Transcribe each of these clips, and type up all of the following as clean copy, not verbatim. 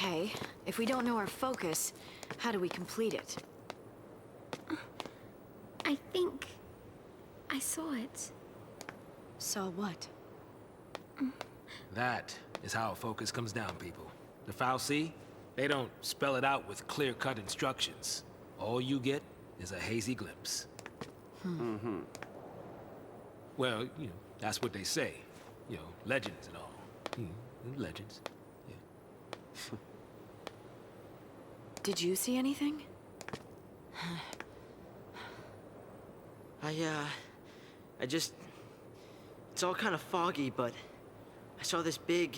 Okay, if we don't know our focus, how do we complete it? I think I saw it. Saw what? That is how a focus comes down, people. The Fal'Cie, they don't spell it out with clear-cut instructions. All you get is a hazy glimpse. Well, you know, that's what they say. You know, legends and all. Legends. Yeah. Did you see anything? I just... It's all kind of foggy, but I saw this big,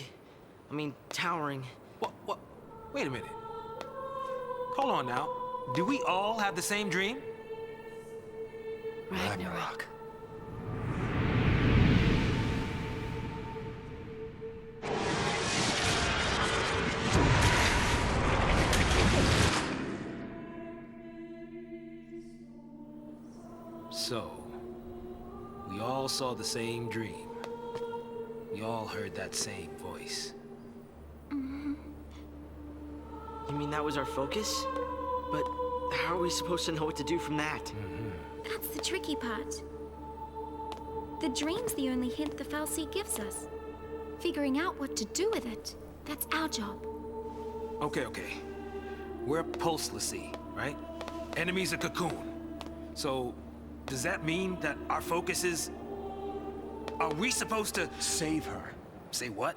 towering... What? Wait a minute. Hold on now. Do we all have the same dream? Ragnarok. So, we all saw the same dream. We all heard that same voice. You mean that was our focus? But how are we supposed to know what to do from that? That's the tricky part. The dream's the only hint the Fal'Cie gives us. Figuring out what to do with it, that's our job. Okay. We're pulselessy, right? Enemy's a cocoon. So, does that mean that our focus is... Are we supposed to... Save her. Say what?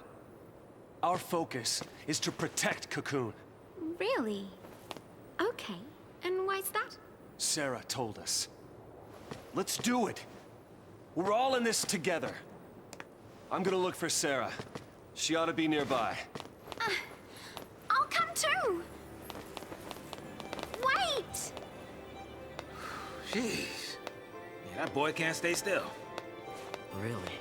Our focus is to protect Cocoon. Really? Okay. And why's that? Serah told us. Let's do it. We're all in this together. I'm gonna look for Serah. She ought to be nearby. I'll come too! Wait! Jeez. Yeah, that boy can't stay still. Really?